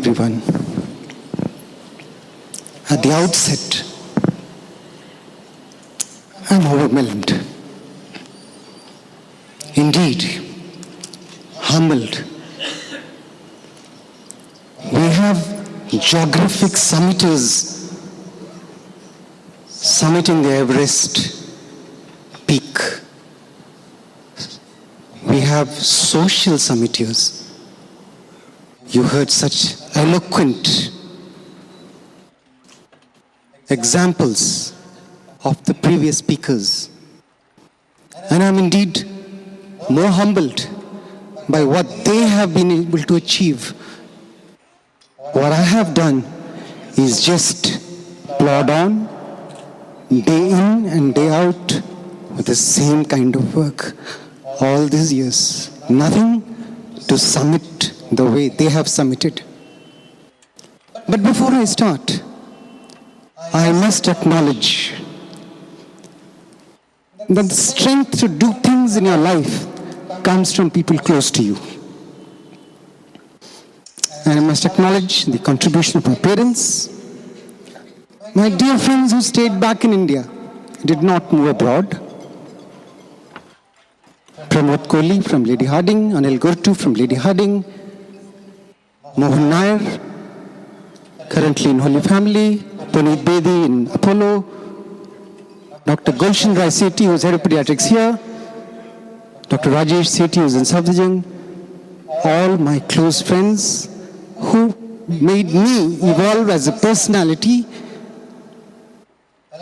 everyone. At the outset, I'm overwhelmed. Indeed, humbled. We have geographic summiters summiting the Everest peak. We have social summiters. You heard such eloquent examples of the previous speakers. And I'm indeed more humbled by what they have been able to achieve. What I have done is just plod on, day in and day out, with the same kind of work all these years. Nothing to summit the way they have submitted. But before I start, I must acknowledge that the strength to do things in your life comes from people close to you. And I must acknowledge the contribution of my parents, my dear friends who stayed back in India, did not move abroad. Pramod Kohli from Lady Harding, Anil Gurtu from Lady Harding, Mohan Nair, currently in Holy Family, Puneet Bedi in Apollo, Dr. Gulshan Rai Sethi, who is head of pediatrics here, Dr. Rajesh Sethi, who is in Safdarjung, all my close friends who made me evolve as a personality,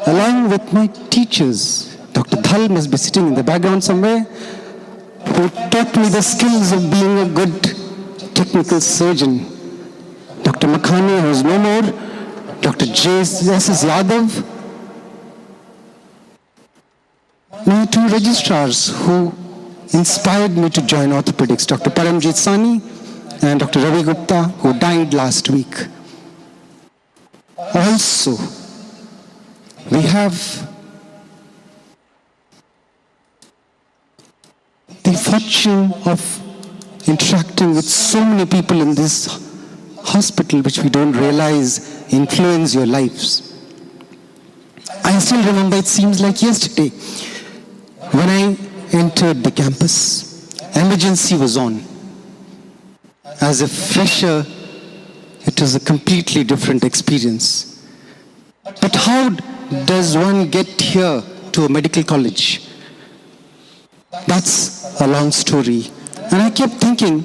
along with my teachers. Dr. Dhal must be sitting in the background somewhere, who taught me the skills of being a good technical surgeon. Dr. Makhani, who is no more, Dr. S.S. Yadav, my two registrars who inspired me to join orthopedics, Dr. Paramjit Sani and Dr. Ravi Gupta, who died last week. Also, we have the fortune of interacting with so many people in this hospital which we don't realize influence your lives. I still remember, it seems like yesterday, when I entered the campus, emergency was on. As a fresher, it was a completely different experience. But how does one get here to a medical college? That's a long story. And I kept thinking,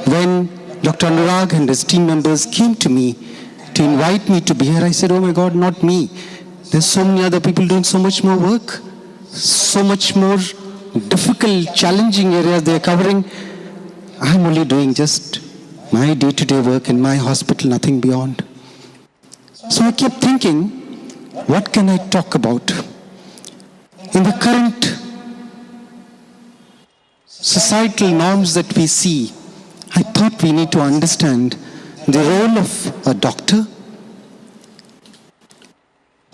when Dr. Anurag and his team members came to me to invite me to be here, I said, oh my God, not me. There's so many other people doing so much more work, so much more difficult, challenging areas they're covering. I'm only doing just my day-to-day work in my hospital, nothing beyond. So I kept thinking, what can I talk about? In the current societal norms that we see, I thought we need to understand the role of a doctor,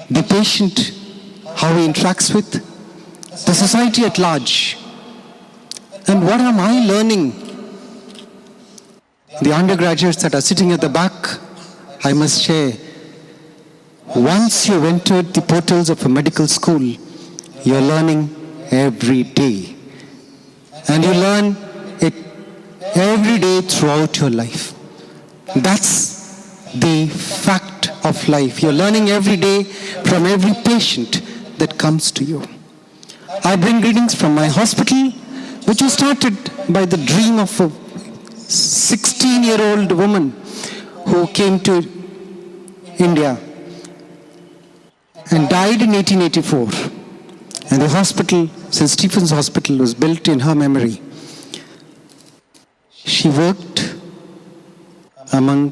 the patient, how he interacts with, the society at large. And what am I learning? The undergraduates that are sitting at the back, I must share, once you've entered the portals of a medical school, you're learning every day. And you learn it every day throughout your life. That's the fact of life. You're learning every day from every patient that comes to you. I bring greetings from my hospital, which was started by the dream of a 16-year-old woman who came to India and died in 1884. And the hospital, St. Stephen's Hospital, was built in her memory. She worked among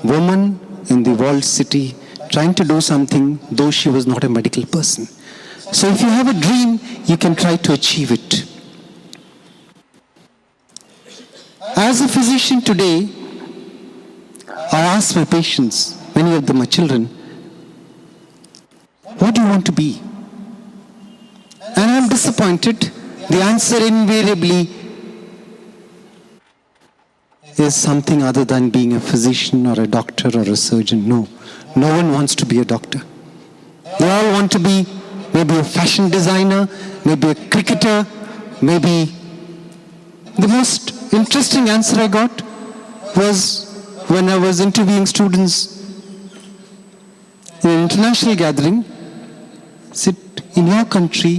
women in the walled city, trying to do something, though she was not a medical person. So if you have a dream, you can try to achieve it. As a physician today, I ask my patients, many of them are children, what do you want to be? And I'm disappointed. The answer invariably is something other than being a physician or a doctor or a surgeon. No. No one wants to be a doctor. They all want to be maybe a fashion designer, maybe a cricketer, maybe. The most interesting answer I got was when I was interviewing students in an international gathering. Said, in your country,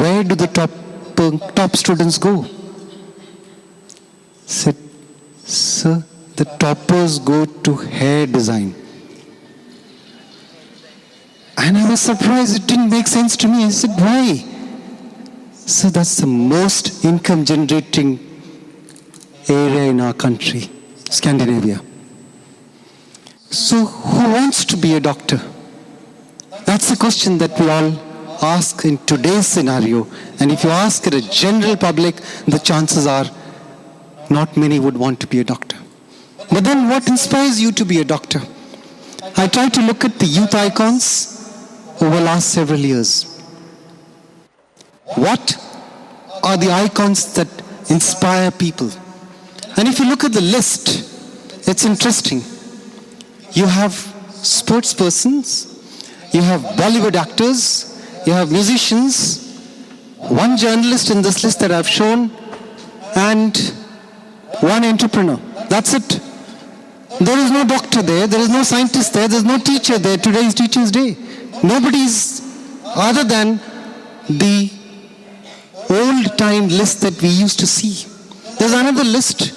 where do the top students go? Said, sir, the toppers go to hair design. And I was surprised, it didn't make sense to me. I said, why? So that's the most income generating area in our country, Scandinavia. So who wants to be a doctor? That's the question that we all ask in today's scenario. And if you ask the general public, the chances are not many would want to be a doctor. But then what inspires you to be a doctor? I try to look at the youth icons over the last several years. What are the icons that inspire people? And if you look at the list, it's interesting. You have sports persons, you have Bollywood actors, you have musicians, one journalist in this list that I've shown, and one entrepreneur. That's it. There is no doctor there, there is no scientist there, there is no teacher there. Today is Teacher's Day. Nobody's other than the old-time list that we used to see. There's another list.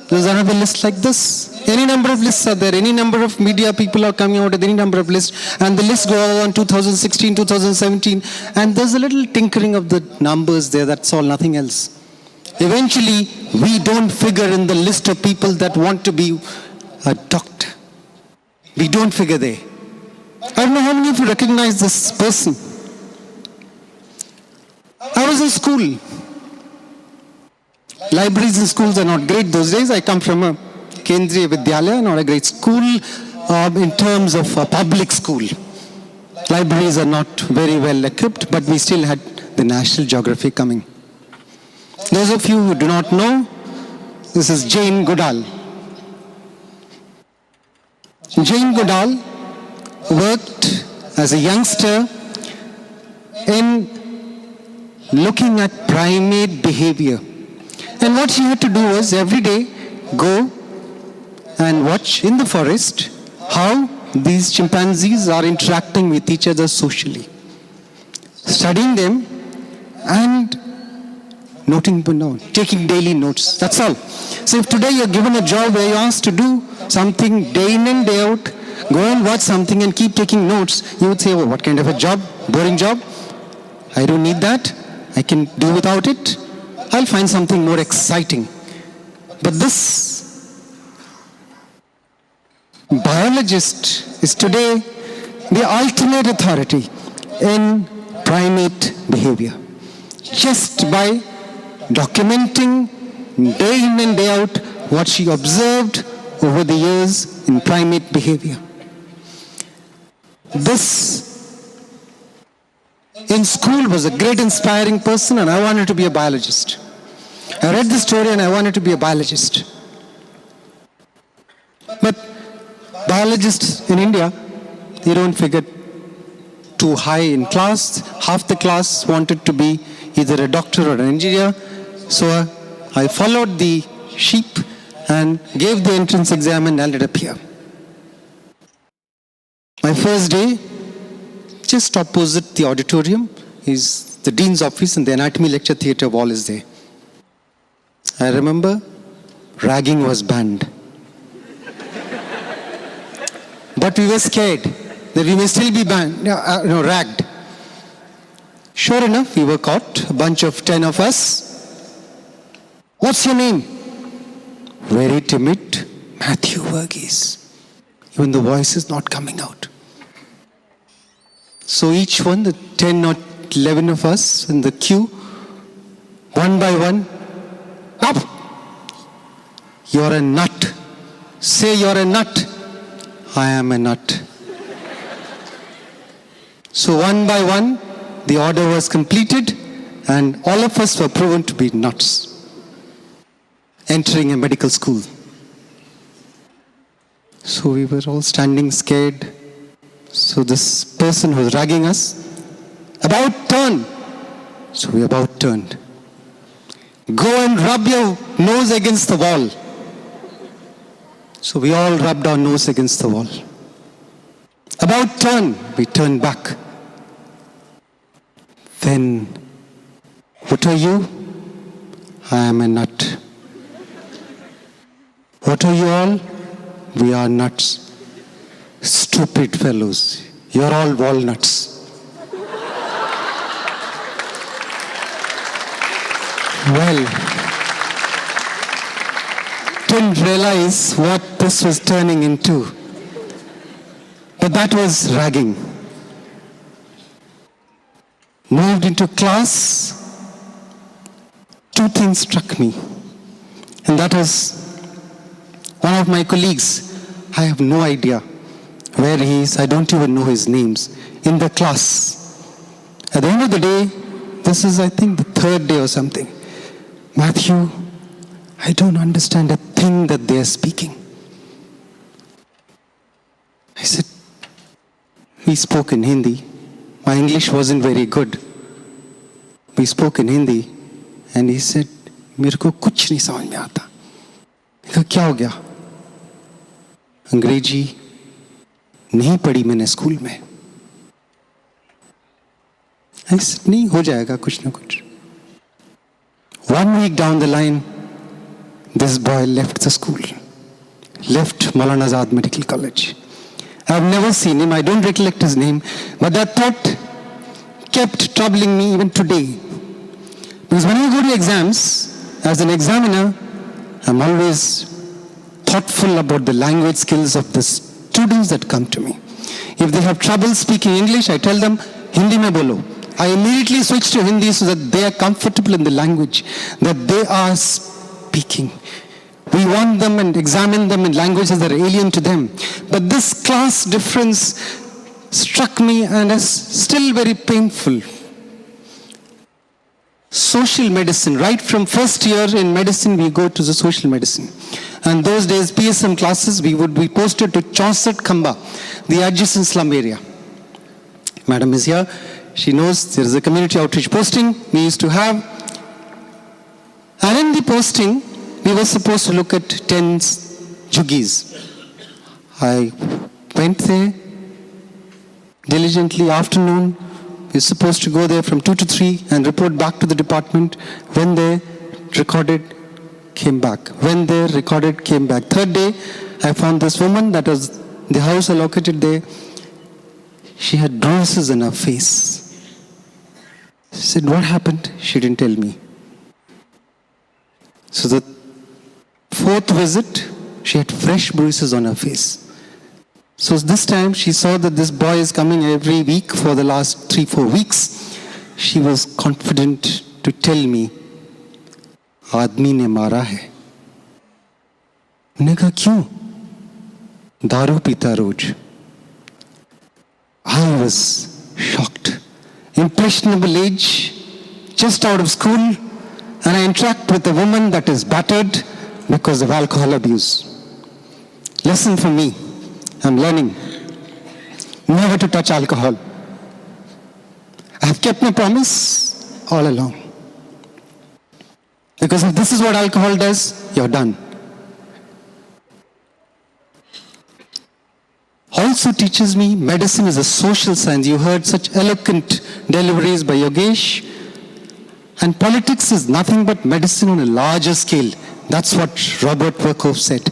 There's another list like this. Any number of lists are there. Any number of media people are coming out with any number of lists. And the lists go on 2016, 2017. And there's a little tinkering of the numbers there. That's all, nothing else. Eventually, we don't figure in the list of people that want to be a doctor. We don't figure there. I don't know how many of you recognize this person. I was in school. Libraries in schools are not great those days. I come from a Kendriya Vidyalaya, not a great school in terms of a public school. Libraries are not very well equipped, but we still had the National Geography coming. Those of you who do not know, this is Jane Goodall. Jane Goodall worked as a youngster in looking at primate behavior. And what she had to do was every day go and watch in the forest how these chimpanzees are interacting with each other socially. Studying them and taking daily notes. That's all. So if today you're given a job where you're asked to do something day in and day out, go and watch something and keep taking notes, you would say, oh, what kind of a job? Boring job? I don't need that. I can do without it. I'll find something more exciting. But this biologist is today the ultimate authority in primate behavior. Just by documenting day in and day out what she observed over the years in primate behavior. This in school was a great inspiring person, and I wanted to be a biologist. I read the story and I wanted to be a biologist. But biologists in India, they don't figure too high in class. Half the class wanted to be either a doctor or an engineer. So I followed the sheep and gave the entrance exam and ended up here. My first day, just opposite the auditorium is the dean's office, and the anatomy lecture theatre wall is there. I remember ragging was banned. But we were scared that we may still be ragged. Sure enough, we were caught, a bunch of 10 of us. What's your name? Very timid, Matthew Verghese. Even the voice is not coming out. So each one, the 10 or 11 of us in the queue, one by one, up! You're a nut. Say you're a nut. I am a nut. So one by one, the order was completed and all of us were proven to be nuts. entering a medical school. So we were all standing scared. So this person was ragging us, about turn. So we about turned. Go and rub your nose against the wall. So we all rubbed our nose against the wall. About turn, we turned back. Then, what are you? I am a nut. What are you all? We are nuts. Stupid fellows. You're all walnuts. Well, didn't realize what this was turning into. But that was ragging. Moved into class, two things struck me. And that was one of my colleagues. I have no idea where he is. I don't even know his names. In the class. At the end of the day, this is, I think, the third day or something. Matthew, I don't understand a thing that they are speaking. I said, we spoke in Hindi. My English wasn't very good. We spoke in Hindi. And he said, मेरे को कुछ नहीं समझ में आता. मैं कहा, क्या हो गया? अंग्रेजी नहीं पढ़ी मैंने स्कूल में. I said, नहीं हो जाएगा कुछ ना कुछ. 1 week down the line, this boy left the school. Left Maulana Azad Medical College. I've never seen him. I don't recollect his name. But that thought kept troubling me even today. Because when I go to exams, as an examiner, I'm always thoughtful about the language skills of the students that come to me. If they have trouble speaking English, I tell them, Hindi mein bolo. I immediately switch to Hindi so that they are comfortable in the language that they are speaking. We want them and examine them in languages that are alien to them. But this class difference struck me and is still very painful. Social medicine, right from first year in medicine, we go to the social medicine. And those days, PSM classes, we would be posted to Chauset Khamba, the adjacent slum area. Madam is here. She knows there is a community outreach posting we used to have. And in the posting, we were supposed to look at 10 juggies. I went there diligently afternoon. We were supposed to go there from 2 to 3 and report back to the department. When they recorded, came back. When they recorded, came back. Third day, I found this woman that was the house allocated there. She had bruises on her face. I said, what happened? She didn't tell me. So the fourth visit, she had fresh bruises on her face. So this time she saw that this boy is coming every week for the last 3-4 weeks. She was confident to tell me, आदमी ने मारा है. मैंने कहा क्यों? दारू पीता रोज. I was shocked. Impressionable age, just out of school, and I interact with a woman that is battered because of alcohol abuse. Lesson for me, I'm learning never to touch alcohol. I have kept my promise all along. Because if this is what alcohol does, you're done. Also teaches me medicine is a social science. You heard such eloquent deliveries by Yogesh. And politics is nothing but medicine on a larger scale. That's what Robert Workhoff said.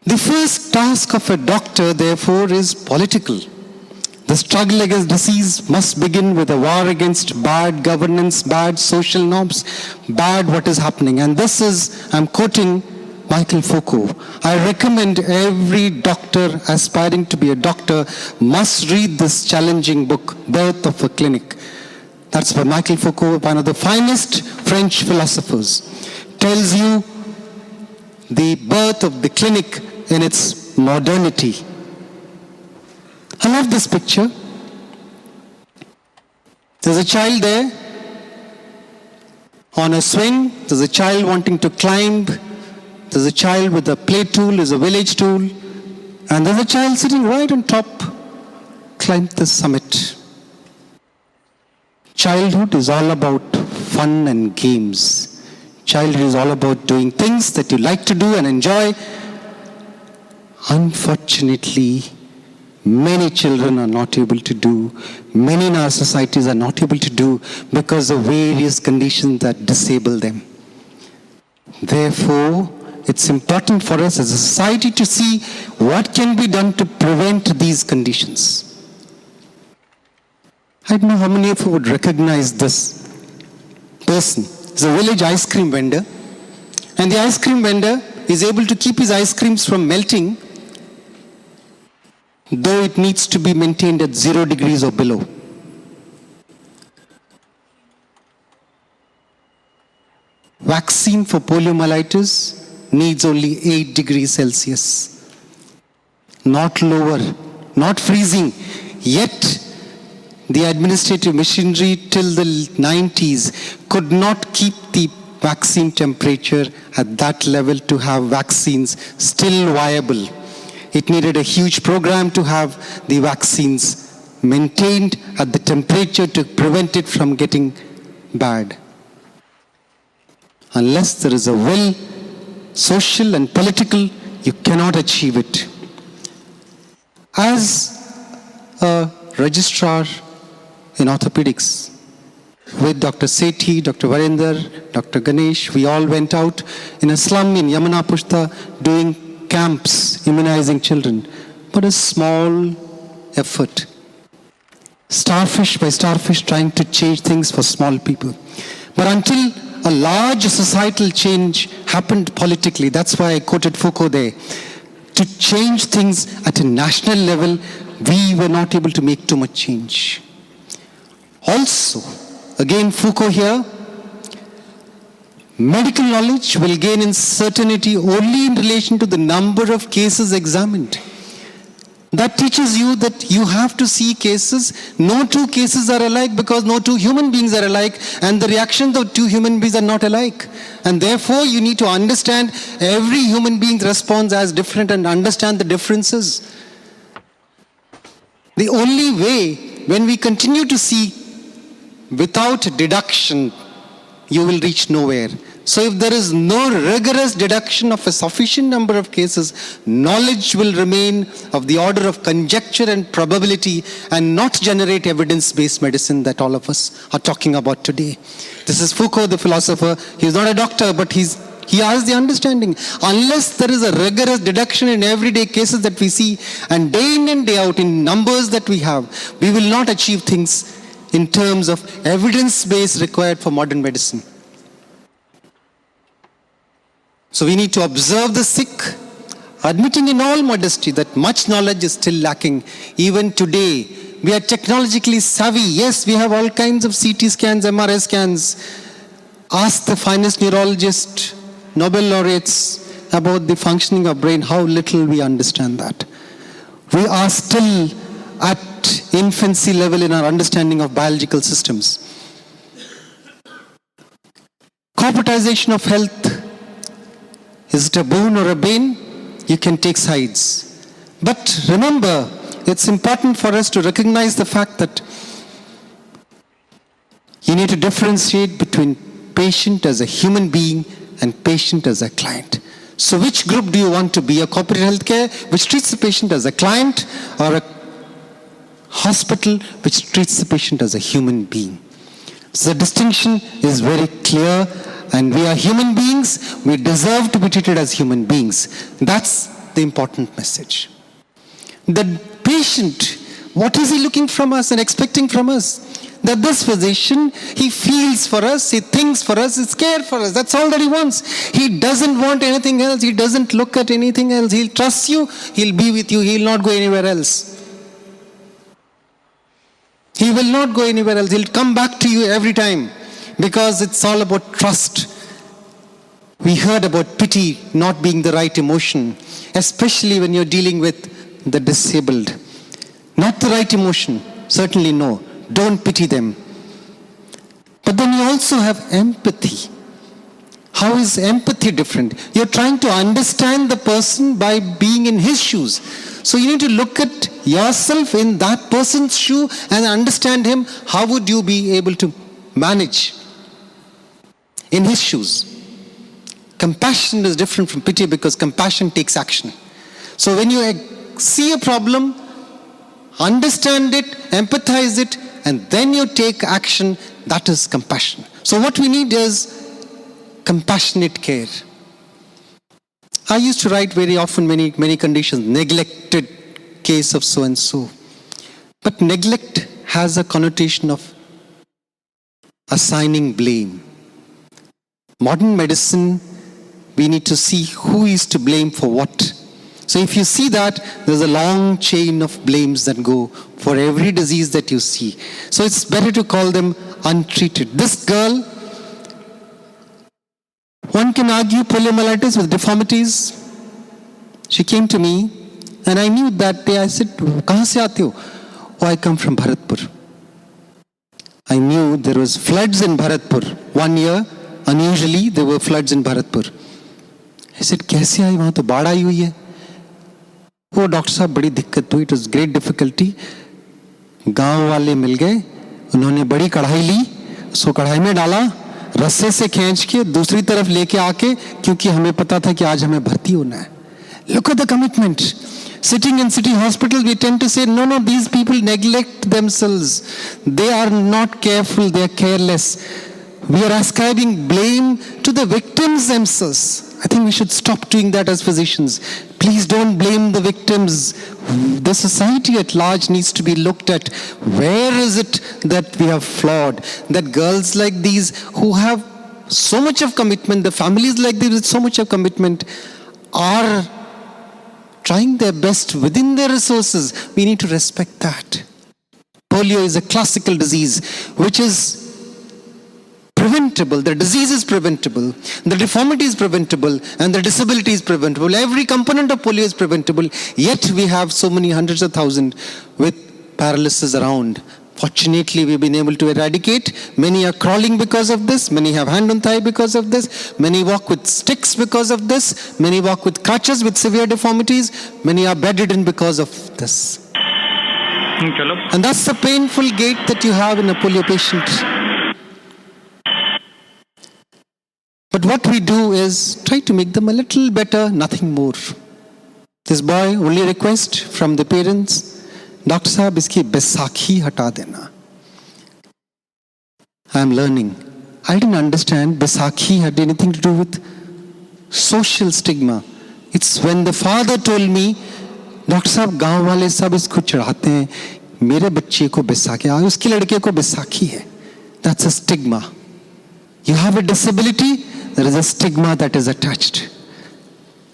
The first task of a doctor, therefore, is political. The struggle against disease must begin with a war against bad governance, bad social norms, bad what is happening. And this is, I'm quoting Michael Foucault. I recommend every doctor aspiring to be a doctor must read this challenging book, Birth of a Clinic. That's by Michael Foucault, one of the finest French philosophers. Tells you the birth of the clinic in its modernity. I love this picture. There's a child there On a swing, there's a child wanting to climb. There's a child with a play tool, there's a village tool. And there's a child sitting right on top, climb the summit. Childhood is all about fun and games. Childhood is all about doing things that you like to do and enjoy. Unfortunately, many children are not able to do, many in our societies are not able to do because of various conditions that disable them. Therefore, it's important for us as a society to see what can be done to prevent these conditions. I don't know how many of you would recognize this person. He's a village ice cream vendor, and the ice cream vendor is able to keep his ice creams from melting, though it needs to be maintained at 0 degrees or below. Vaccine for poliomyelitis needs only 8 degrees Celsius. Not lower, not freezing. Yet, the administrative machinery till the 90s could not keep the vaccine temperature at that level to have vaccines still viable. It needed a huge program to have the vaccines maintained at the temperature to prevent it from getting bad. Unless there is a will, social and political, you cannot achieve it. As a registrar in orthopedics, with Dr. Sethi, Dr. Varinder, Dr. Ganesh, we all went out in a slum in Yamuna Pushta doing camps, immunizing children. But a small effort. Starfish by starfish trying to change things for small people. But until a large societal change happened politically, that's why I quoted Foucault there, to change things at a national level, we were not able to make too much change. Also, again Foucault here, medical knowledge will gain in certainty only in relation to the number of cases examined. That teaches you that you have to see cases. No two cases are alike because no two human beings are alike, and the reactions of two human beings are not alike. And therefore, you need to understand every human being's response as different and understand the differences. The only way, when we continue to see without deduction, you will reach nowhere. So if there is no rigorous deduction of a sufficient number of cases, knowledge will remain of the order of conjecture and probability and not generate evidence-based medicine that all of us are talking about today. This is Foucault, the philosopher. He's not a doctor, but he has the understanding. Unless there is a rigorous deduction in everyday cases that we see, and day in and day out in numbers that we have, we will not achieve things in terms of evidence-based required for modern medicine. So we need to observe the sick, admitting in all modesty that much knowledge is still lacking. Even today, we are technologically savvy. Yes, we have all kinds of CT scans, MRI scans. Ask the finest neurologists, Nobel laureates about the functioning of brain, how little we understand that. We are still at infancy level in our understanding of biological systems. Corporatization of health. Is it a boon or a bane? You can take sides. But remember, it's important for us to recognize the fact that you need to differentiate between patient as a human being and patient as a client. So which group do you want to be? A corporate healthcare which treats the patient as a client, or a hospital which treats the patient as a human being? So the distinction is very clear. And we are human beings, we deserve to be treated as human beings. That's the important message. The patient, what is he looking from us and expecting from us? That this physician, he feels for us, he thinks for us, he cares for us. That's all that he wants. He doesn't want anything else. He doesn't look at anything else. He'll trust you, he'll be with you, he'll not go anywhere else. He will not go anywhere else. He'll come back to you every time. Because it's all about trust. We heard about pity not being the right emotion, especially when you're dealing with the disabled. Not the right emotion, certainly no. Don't pity them. But then you also have empathy. How is empathy different? You're trying to understand the person by being in his shoes. So you need to look at yourself in that person's shoe and understand him. How would you be able to manage in his shoes? Compassion is different from pity because compassion takes action. So when you see a problem, understand it, empathize it, and then you take action, that is compassion. So what we need is compassionate care. I used to write very often many conditions, neglected case of so and so. But neglect has a connotation of assigning blame. Modern medicine, we need to see who is to blame for what. So if you see that, there's a long chain of blames that go for every disease that you see. So it's better to call them untreated. This girl, one can argue poliomyelitis with deformities. She came to me and I knew that day. I said, "Kahan se aate ho?" "Oh, I come from Bharatpur." I knew there was floods in Bharatpur. One year, unusually, there were floods in Bharatpur. I said, "कैसे आई? वहाँ तो बाढ़ आई हुई है." "वो doctor साहब बड़ी दिक्कत हुई, इट वाज ग्रेट डिफिकल्टी." गांव वाले मिल गए, उन्होंने बड़ी कढ़ाई ली, उसको कढ़ाई में डाला, रस्से से खींच के दूसरी तरफ लेके आके, क्योंकि हमें पता था कि आज हमें भर्ती होना है. Look at the commitment. Sitting in city hospital, we tend to say, no, these people neglect themselves. They are not careful, they are careless. We are ascribing blame to the victims themselves. I think we should stop doing that as physicians. Please don't blame the victims. The society at large needs to be looked at. Where is it that we have flawed? That girls like these who have so much of commitment, the families like these with so much of commitment are trying their best within their resources. We need to respect that. Polio is a classical disease which is preventable. The disease is preventable, the deformity is preventable, and the disability is preventable. Every component of polio is preventable, yet we have so many hundreds of thousands with paralysis around. Fortunately, we've been able to eradicate. Many are crawling because of this. Many have hand on thigh because of this. Many walk with sticks because of this. Many walk with crutches with severe deformities. Many are bedridden because of this. And that's the painful gait that you have in a polio patient. But what we do is try to make them a little better, nothing more. This boy, only request from the parents, "Doctor Sahab, iski Baisakhi hata dena." I am learning. I didn't understand Baisakhi had anything to do with social stigma. It's when the father told me, "Doctor Sahab, gaon wale sab isko chढ़ाते हैं, मेरे बच्चे को बैसाखी, उसके लड़के को बैसाखी है." That's a stigma. You have a disability, there is a stigma that is attached.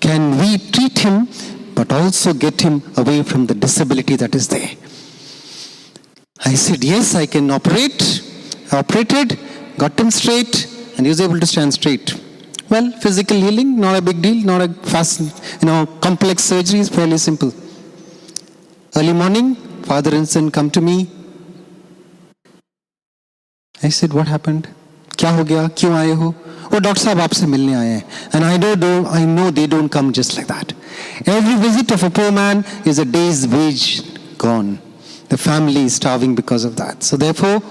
Can we treat him but also get him away from the disability that is there? I said, yes, I can operate. I operated, got him straight, and he was able to stand straight. Well, physical healing, not a big deal, not a fast, complex surgery, is fairly simple. Early morning, father and son come to me. I said, what happened? क्या हो गया? क्यों आए हो? वो doctor साहब आपसे मिलने आए हैं. And I know they don't come just like that. Every visit of a poor man is a day's wage gone. The family is starving because of that. So therefore,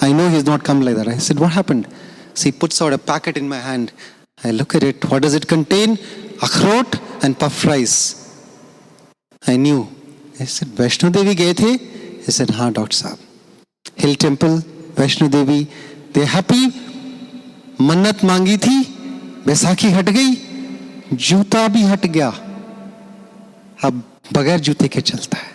I know he's not come like that. I said, what happened? So he puts out a packet in my hand. I look at it. What does it contain? Akhrot and puff rice. I knew. I said, Vaishno Devi gaye the? He said, हाँ doctor साहब. Hill Temple, Vaishno Devi. They're happy. मन्नत मांगी थी, बैसाखी हट गई, जूता भी हट गया, अब बगैर जूते के चलता है.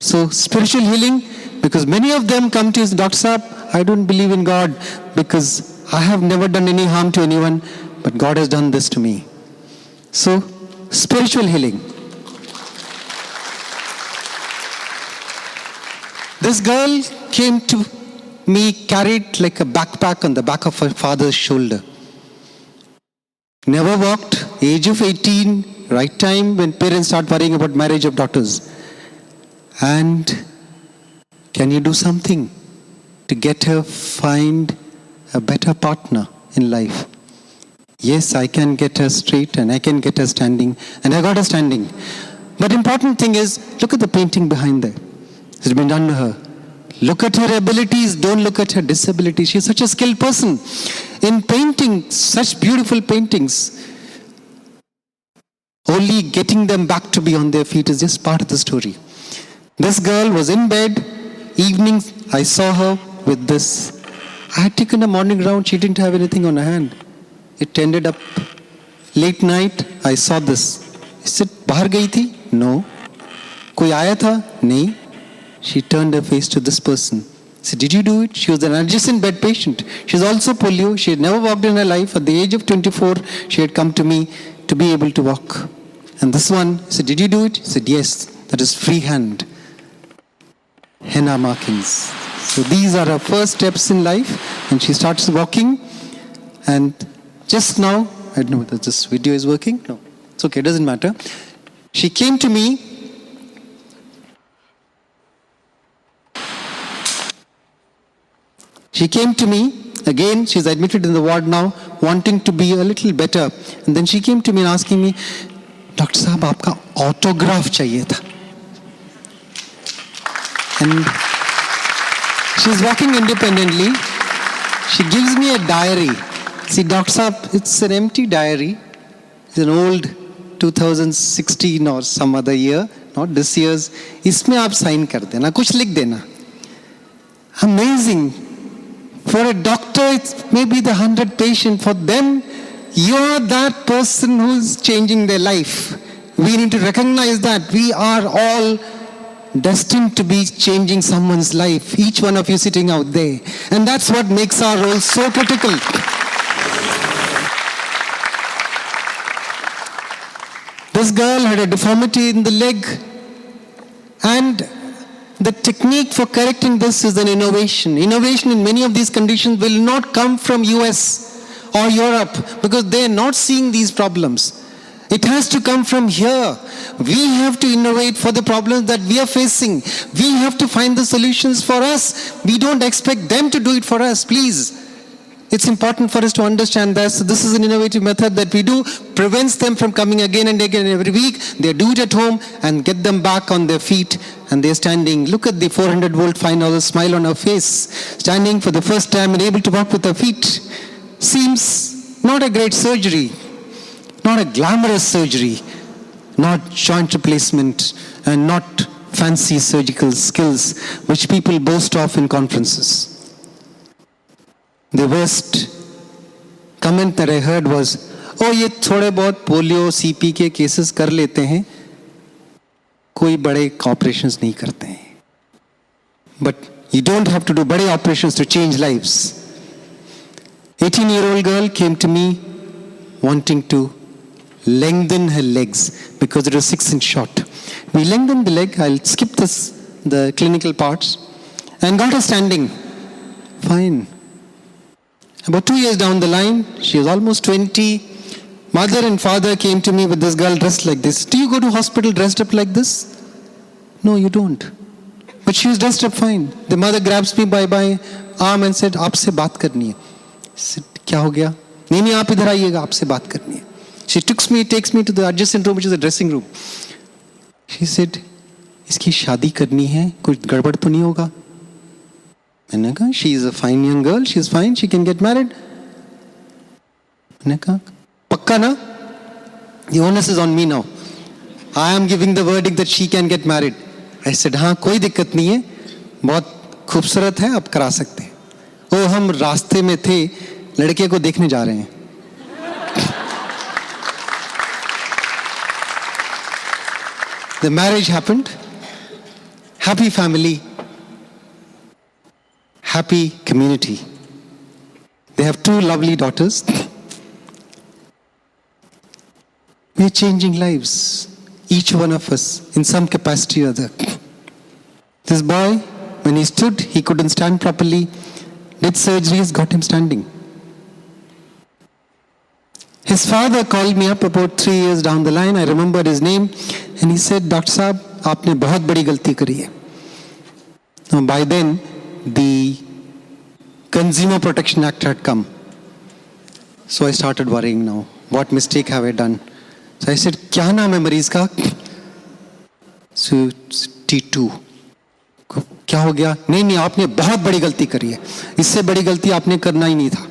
So spiritual healing, because many of them come to us, Dr. Saab, I don't believe in God because I have never done any harm to anyone, but God has done this to me. So spiritual healing. This girl came to me, carried like a backpack on the back of her father's shoulder. Never walked, age of 18, right time when parents start worrying about marriage of daughters. And can you do something to get her find a better partner in life. Yes, I can get her straight and I can get her standing, and I got her standing. But important thing is, look at the painting behind there. It's been done to her. Look at her abilities, don't look at her disabilities. She's such a skilled person in painting such beautiful paintings. Only getting them back to be on their feet is just part of the story. This girl was in bed, evenings I saw her with this. I had taken a morning round, she didn't have anything on her hand. It ended up late night, I saw this. I said, bahar gayi thi? No. Koi aaya tha? Nahi. She turned her face to this person. I said, did you do it? She was an adjacent bed patient. She's also polio. She had never walked in her life. At the age of 24, she had come to me to be able to walk. And this one, I said, did you do it? He said, yes. That is freehand henna markings. So these are her first steps in life. And she starts walking. And just now, I don't know whether this video is working. No, it's okay. It doesn't matter. She came to me. She came to me, again, she's admitted in the ward now, wanting to be a little better. And then she came to me and asking me, Dr. Saab, aapka autograph chahiye tha. And she's walking independently. She gives me a diary. See, Dr. Saab, it's an empty diary. It's an old 2016 or some other year, not this year's. Isme aap sign kar dena, kuch likh dena. Amazing. For a doctor, it's maybe the 100 patient. For them, you're that person who's changing their life. We need to recognize that we are all destined to be changing someone's life. Each one of you sitting out there. And that's what makes our role so critical. This girl had a deformity in the leg, and the technique for correcting this is an innovation. Innovation in many of these conditions will not come from US or Europe because they are not seeing these problems. It has to come from here. We have to innovate for the problems that we are facing. We have to find the solutions for us. We don't expect them to do it for us, please. It's important for us to understand this. This is an innovative method that we do, prevents them from coming again and again every week. They do it at home and get them back on their feet, and they're standing. Look at the 400-volt $5 smile on her face, standing for the first time and able to walk with her feet. Seems not a great surgery, not a glamorous surgery, not joint replacement, and not fancy surgical skills which people boast of in conferences. The worst comment that I heard was, oh, ये थोड़े बहुत polio CP के cases कर लेते हैं, कोई बड़े operations नहीं करते हैं. But you don't have to do बड़े operations to change lives. 18-year-old girl came to me wanting to lengthen her legs because it was 6-inch short. We lengthened the leg. I'll skip the clinical parts, and got her standing. Fine. About 2 years down the line, she was almost 20. Mother and father came to me with this girl dressed like this. Do you go to hospital dressed up like this? No, you don't. But she was dressed up fine. The mother grabs me by my arm and said, "Aapse baat karni hai." I said, "Kya ho gaya?" "Nahi, aap idhar aiyega, aapse baat karni hai." She takes me to the adjacent room, which is a dressing room. She said, "Iski shaadi karni hai, kuch gadbad to nahi hoga?" मैंने कहा, she is a fine young girl, she is fine, she can get married. मैंने कहा, पक्का ना? The onus is on me now. I am giving the verdict that she can get married. I said, हाँ, कोई दिक्कत नहीं है, बहुत खूबसूरत है, आप करा सकते हैं. ओ, हम रास्ते में थे, लड़के को देखने जा रहे हैं. The marriage happened. Happy family. Happy community. They have 2 lovely daughters. We are changing lives, each one of us, in some capacity or other. This boy, when he stood, he couldn't stand properly. Did surgeries, got him standing. His father called me up about 3 years down the line. I remembered his name, and he said, "Dr. Saab, aapne bahut badi galti kari hai." Now by then, the Consumer Protection Act had come. So I started worrying now. What mistake have I done? So I said, क्या नाम है मरीज का? So T2. क्या हो गया? नहीं नहीं, आपने बहुत बड़ी गलती करी है. इससे बड़ी गलती आपने करना ही नहीं था.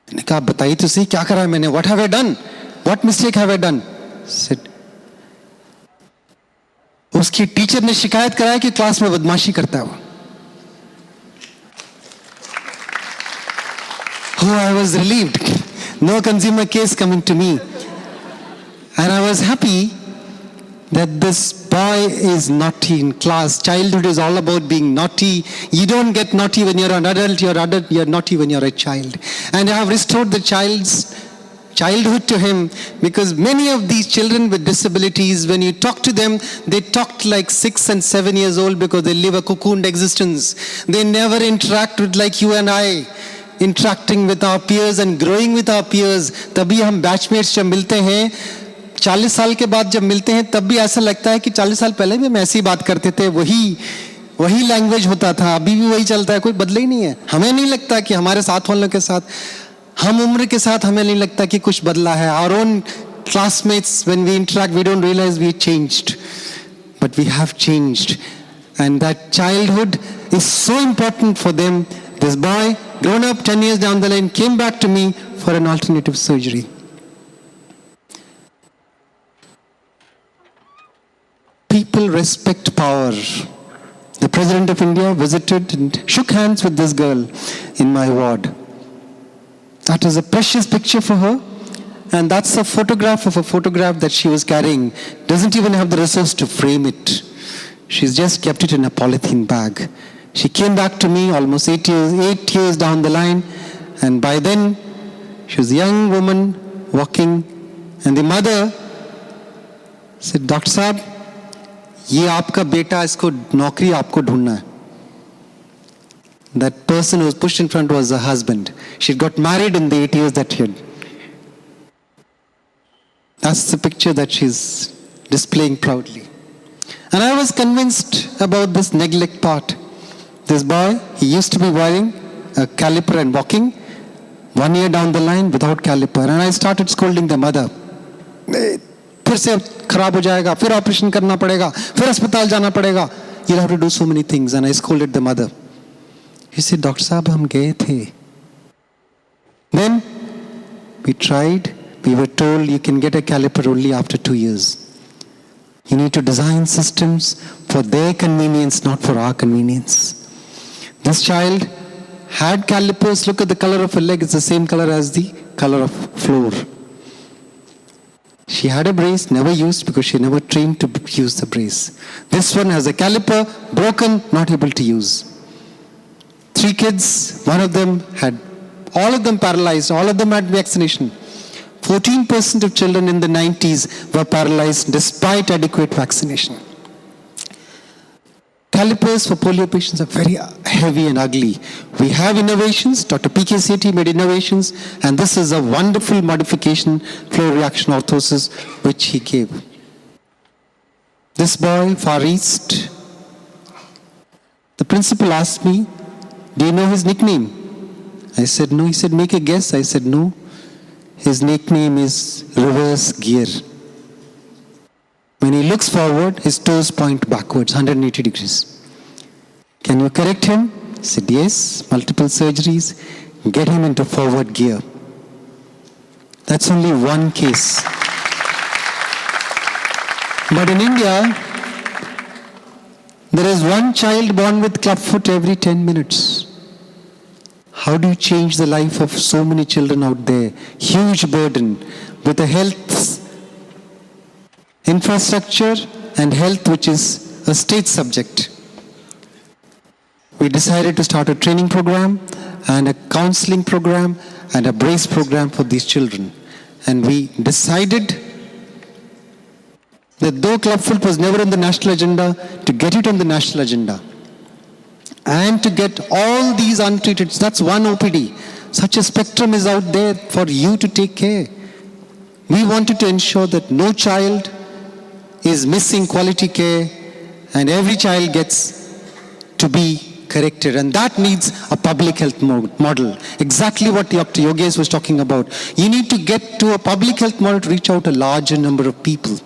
मैंने कहा बताइए तो सही क्या करा है मैंने? What have I done? What mistake have I done? Said, उसकी टीचर ने शिकायत कराया कि क्लास में बदमाशी करता है वो. Oh, I was relieved. No consumer case coming to me. And I was happy that this boy is naughty in class. Childhood is all about being naughty. You don't get naughty when you're an adult, you're naughty when you're a child. And I have restored the child's childhood to him, because many of these children with disabilities, when you talk to them, they talk like 6 and 7 years old because they live a cocooned existence. They never interact with like you and I, interacting with our peers and growing with our peers. तभी हम batchmates जब मिलते हैं 40 साल के बाद जब मिलते हैं तब भी ऐसा लगता है कि 40 साल पहले भी हम ऐसी बात करते थे, वही लैंग्वेज होता था, अभी भी वही चलता है, कोई बदला ही नहीं है. हमें नहीं लगता कि हमारे साथ वालों के साथ, हम उम्र के साथ हमें नहीं लगता कि कुछ बदला है. Our own classmates, when we interact, we don't realize we changed, but we have changed, and that childhood is so important for them. This boy, grown up 10 years down the line, came back to me for an alternative surgery. People respect power. The President of India visited and shook hands with this girl in my ward. That is a precious picture for her, and that's a photograph of a photograph that she was carrying. Doesn't even have the resource to frame it. She's just kept it in a polythene bag. She came back to me almost 8 years down the line, and by then she was a young woman walking, and the mother said, Dr. Saab, ये आपका बेटा, इसको नौकरी आपको ढूंढना है. That person who was pushed in front was her husband. She got married in the 8 years that she had. That's the picture that she's displaying proudly. And I was convinced about this neglect part. This boy, he used to be wearing a caliper and walking. 1 year down the line without caliper. And I started scolding the mother. फिर से खराब हो जाएगा, फिर operation करना पड़ेगा, फिर अस्पताल जाना पड़ेगा. You'll have to do so many things. And I scolded the mother. He said, Dr. Saab, हम गए थे. Then we tried. We were told you can get a caliper only after 2 years. You need to design systems for their convenience, not for our convenience. This child had calipers. Look at the color of her leg. It's the same color as the color of floor. She had a brace, never used because she never trained to use the brace. This one has a caliper, broken, not able to use. 3 kids, one of them had, all of them paralyzed, all of them had vaccination. 14% of children in the 90s were paralyzed despite adequate vaccination. Calipers for polio patients are very heavy and ugly. We have innovations. Dr. P.K. Sethi made innovations, and this is a wonderful modification, flow reaction orthosis, which he gave. This boy, Far East, the principal asked me, do you know his nickname? I said, no. He said, make a guess. I said, no. His nickname is reverse gear. When he looks forward, his toes point backwards, 180 degrees. Can you correct him? He said, yes. Multiple surgeries. Get him into forward gear. That's only one case. But in India, there is one child born with clubfoot every 10 minutes. How do you change the life of so many children out there? Huge burden with a health infrastructure and health which is a state subject. We decided to start a training program and a counseling program and a brace program for these children. And we decided that though clubfoot was never on the national agenda, to get it on the national agenda. And to get all these untreated, that's one OPD. Such a spectrum is out there for you to take care. We wanted to ensure that no child is missing quality care and every child gets to be corrected, and that needs a public health model. Exactly what Dr. Yogesh was talking about. You need to get to a public health model to reach out a larger number of people.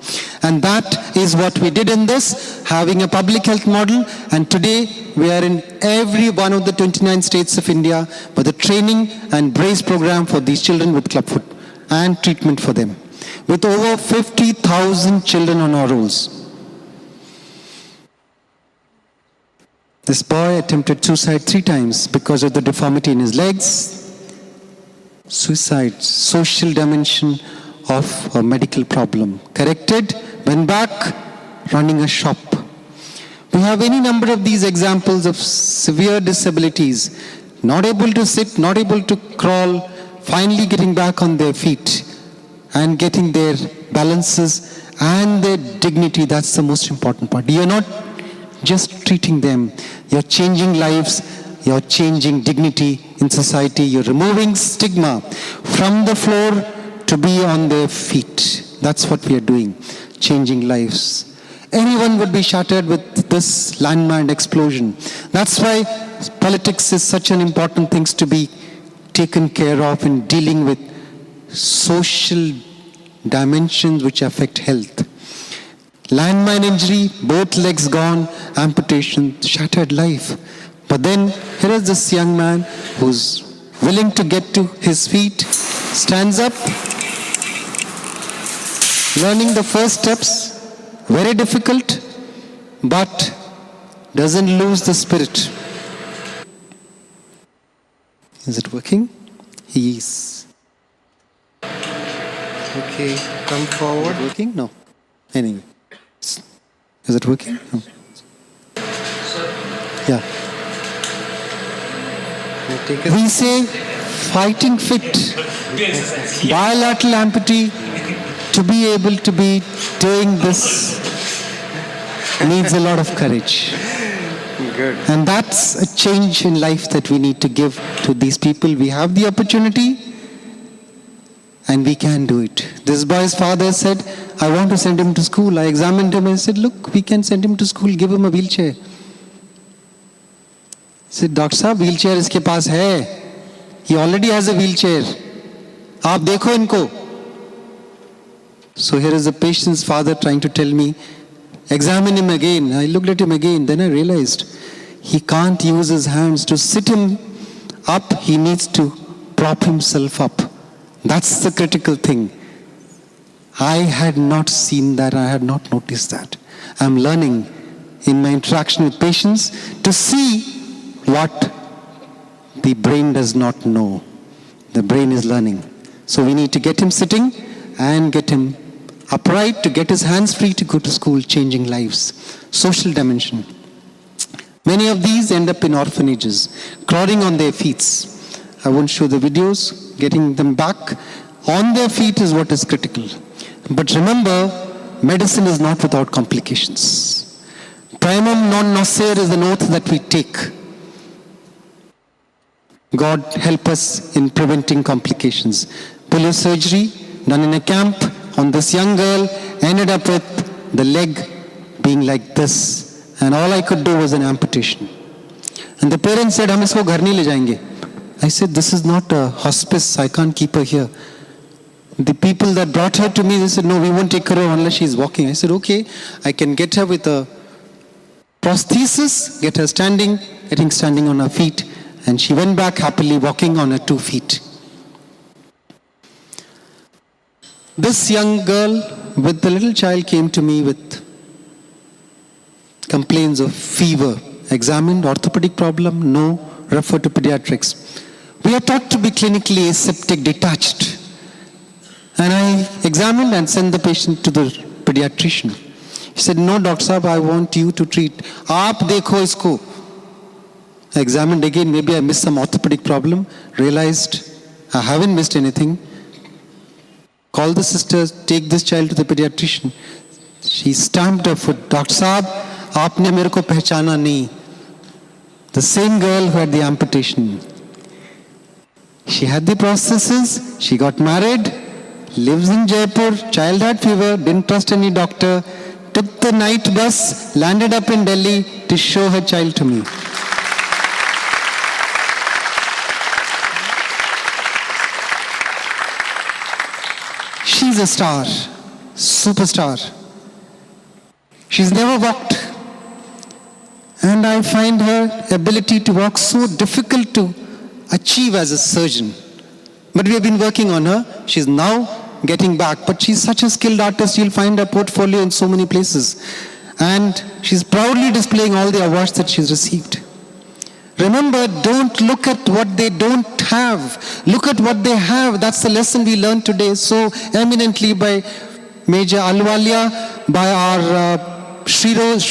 And that is what we did in this, having a public health model. And today we are in every one of the 29 states of India for the training and brace program for these children with clubfoot and treatment for them, with over 50,000 children on our rolls. This boy attempted suicide 3 times because of the deformity in his legs. Suicide, social dimension of a medical problem. Corrected, went back, running a shop. We have any number of these examples of severe disabilities, not able to sit, not able to crawl, finally getting back on their feet and getting their balances and their dignity. That's the most important part. You're not just treating them, you're changing lives, you're changing dignity in society, you're removing stigma from the floor to be on their feet. That's what we are doing, changing lives. Anyone would be shattered with this landmine explosion. That's why politics is such an important thing to be taken care of in dealing with social dimensions which affect health. Landmine injury, both legs gone, amputation, shattered life. But then here is this young man who's willing to get to his feet, stands up, learning the first steps, very difficult, but doesn't lose the spirit. Is it working? Yes. Okay, come forward. Working? No. Anyway. Is it working? No. Yeah. We say fighting fit. Bilateral amputee, to be able to be doing this needs a lot of courage. Good. And that's a change in life that we need to give to these people. We have the opportunity and we can do it. This boy's father said, I want to send him to school. I examined him and said, look, we can send him to school, give him a wheelchair. He said, Doctor Sahab, wheelchair iske paas hai. He already has a wheelchair. Aap dekho inko. So here is the patient's father trying to tell me, examine him again. I looked at him again. Then I realized he can't use his hands to sit him up. He needs to prop himself up. That's the critical thing. I had not seen that. I had not noticed that. I'm learning in my interaction with patients to see what the brain does not know. The brain is learning. So we need to get him sitting and get him upright, to get his hands free to go to school, changing lives. Social dimension. Many of these end up in orphanages, crawling on their feet. I won't show the videos. Getting them back on their feet is what is critical. But remember, medicine is not without complications. Primum non nocere is an oath that we take. God help us in preventing complications. Polio surgery done in a camp on this young girl ended up with the leg being like this, and all I could do was an amputation. And the parents said, "Hum isko ghar nahi le jayenge." I said, "This is not a hospice. I can't keep her here." The people that brought her to me, they said, "No, we won't take her unless she's walking." I said, "Okay, I can get her with a prosthesis, get her standing on her feet." And she went back happily walking on her 2 feet. This young girl with the little child came to me with complaints of fever. Examined, orthopedic problem, no, referred to pediatrics. We are taught to be clinically aseptic, detached. And I examined and sent the patient to the pediatrician. He said, "No, Dr. Saab, I want you to treat. Aap dekho isko." I examined again, maybe I missed some orthopedic problem, realized I haven't missed anything. Call the sisters, take this child to the pediatrician. She stamped her foot. "Dr. Saab, aapne mere ko pehchana nahi." The same girl who had the amputation. She had the prosthesis, she got married, lives in Jaipur, child had fever, didn't trust any doctor, took the night bus, landed up in Delhi to show her child to me. she's a star, superstar. She's never walked. And I find her ability to walk so difficult to achieve as a surgeon. But we have been working on her. She's now getting back. But she's such a skilled artist, you'll find her portfolio in so many places. And she's proudly displaying all the awards that she's received. Remember, don't look at what they don't have. Look at what they have. That's the lesson we learned today so eminently by Major Ahluwalia, by our Shriros,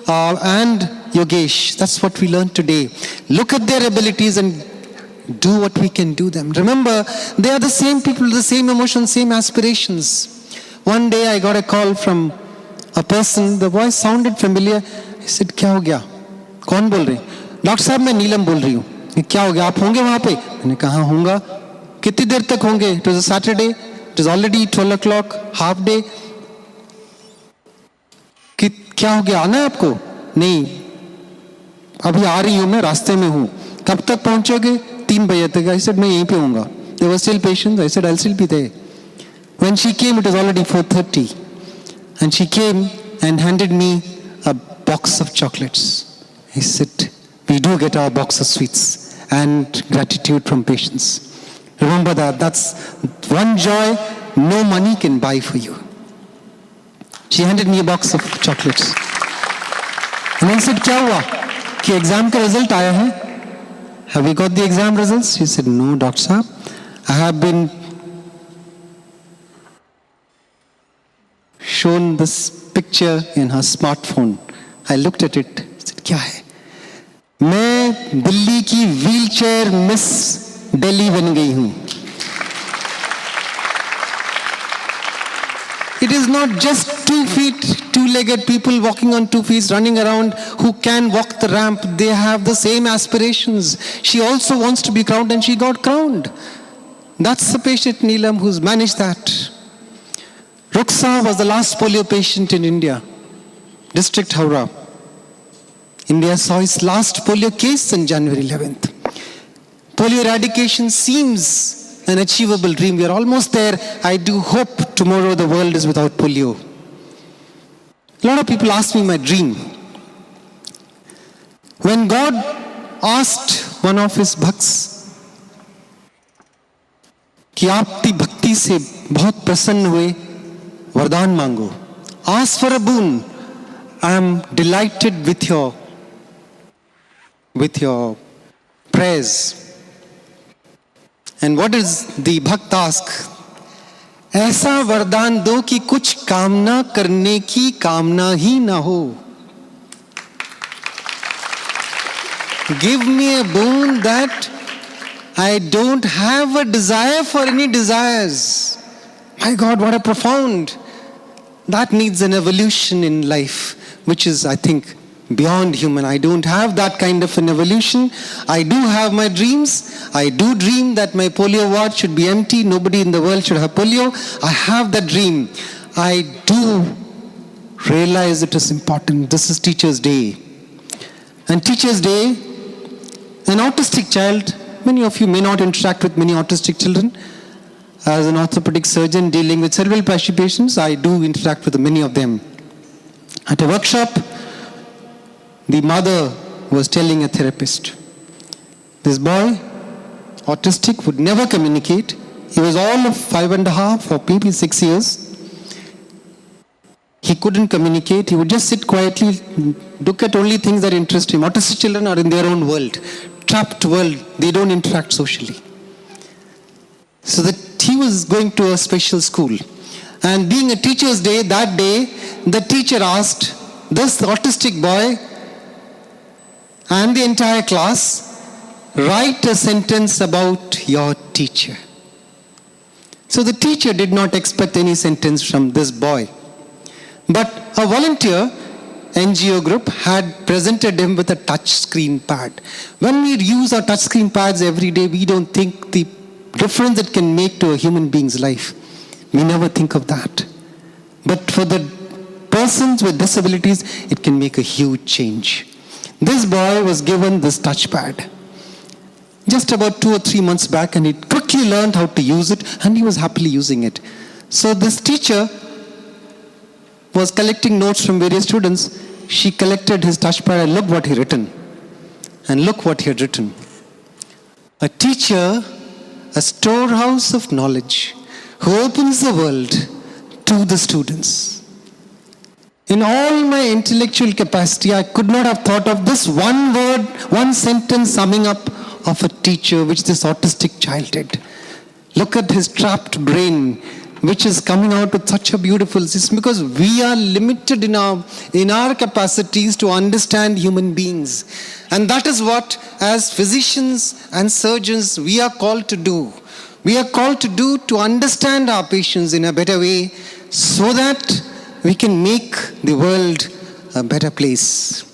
and Yogesh. That's what we learned today. Look at their abilities and do what we can do them. Remember, they are the same people, the same emotions, same aspirations. One day I got a call from a person, the voice sounded familiar. I said, क्या हो गया? कौन बोल रहे? Doctor साहब मैं नीलम बोल रही हूँ. क्या हो गया? आप होंगे वहाँ पे? मैंने कहा होऊंगा. कितनी देर तक होंगे? It was a Saturday. It was already 12 o'clock, half day. क्या हो गया? आना है आपको? नहीं, अभी आ रही हूँ, मैं रास्ते में हूँ. कब तक पहुँचोगे? 3 बजे तक. I said मैं यहीं पे होऊंगा. There were still patients. I said I'll still be there. When she came, it was already 4:30. And she came and handed me a box of chocolates. I said, we do get our box of sweets and gratitude from patients. Remember that. That's one joy no money can buy for you. She handed me a box of chocolates. And I said, क्या हुआ? कि exam का result आया है? Have we got the exam results? She said, no, Dr. Saab. I have been shown this picture in her smartphone. I looked at it. I said, क्या है? मैं दिल्ली की व्हीलचेयर मिस दिल्ली बन गई हूँ. It is not just 2 feet, two-legged people walking on 2 feet, running around who can walk the ramp. They have the same aspirations. She also wants to be crowned and she got crowned. That's the patient Neelam who's managed that. Ruksa was the last polio patient in India, District Howrah. India saw its last polio case on January 11th. Polio eradication seems an achievable dream. We are almost there. I do hope tomorrow the world is without polio. A lot of people ask me my dream. When God asked one of his bhakts कि आपकी भक्ति से बहुत प्रसन्न हुए, वरदान मांगो. Ask for a boon. I am delighted with your prayers. And what does the bhakt ask? ऐसा वरदान दो कि कुछ कामना करने की कामना ही ना हो. Give me a boon that I don't have a desire for any desires. My God, what a profound. That needs an evolution in life, which is, I think, beyond human. I don't have that kind of an evolution. I do have my dreams. I do dream that my polio ward should be empty. Nobody in the world should have polio. I have that dream. I do realize it is important. This is Teacher's Day. And Teacher's Day, an autistic child, many of you may not interact with many autistic children. As an orthopedic surgeon dealing with cerebral palsy patients, I do interact with many of them. At a workshop, the mother was telling a therapist, this boy, autistic, would never communicate. He was all of 5.5 or maybe 6 years. He couldn't communicate. He would just sit quietly, look at only things that interest him. Autistic children are in their own world, trapped world. They don't interact socially. So that he was going to a special school. And being a Teacher's Day, that day, the teacher asked this autistic boy and the entire class, write a sentence about your teacher. So the teacher did not expect any sentence from this boy. But a volunteer NGO group had presented him with a touch screen pad. When we use our touch screen pads every day, we don't think the difference it can make to a human being's life. We never think of that. But for the persons with disabilities, it can make a huge change. This boy was given this touchpad just about 2 or 3 months back, and he quickly quickly learned how to use it, and he was happily using it. So this teacher was collecting notes from various students. She collected his touchpad and look what he written. And look what he had written. A teacher, a storehouse of knowledge, who opens the world to the students. In all my intellectual capacity, I could not have thought of this one word, one sentence summing up of a teacher which this autistic child did. Look at his trapped brain, which is coming out with such a beautiful system, because we are limited in our capacities to understand human beings. And that is what, as physicians and surgeons, we are called to do. We are called to do to understand our patients in a better way, so that we can make the world a better place.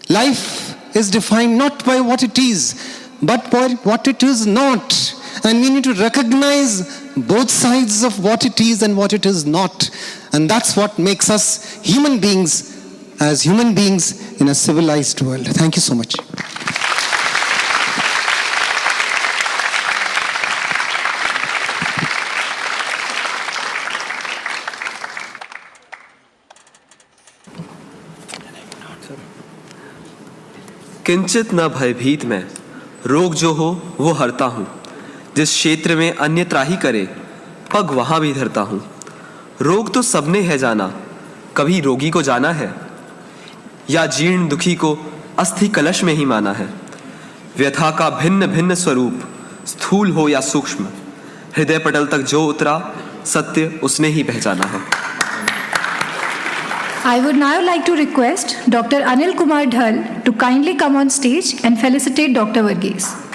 Life is defined not by what it is, but by what it is not. And we need to recognize both sides of what it is and what it is not. And that's what makes us human beings, as human beings in a civilized world. Thank you so much. किंचित न भयभीत मैं, रोग जो हो वो हरता हूँ। जिस क्षेत्र में अन्य त्राही करे, पग वहाँ भी धरता हूँ। रोग तो सबने है जाना, कभी रोगी को जाना है, या जीर्ण दुखी को अस्थि कलश में ही माना है। व्यथा का भिन्न भिन्न स्वरूप, स्थूल हो या सूक्ष्म, हृदय पटल तक जो उतरा, सत्य उसने ही पहचाना है। I would now like to request Dr. Anil Kumar Dhal to kindly come on stage and felicitate Dr. Varghese.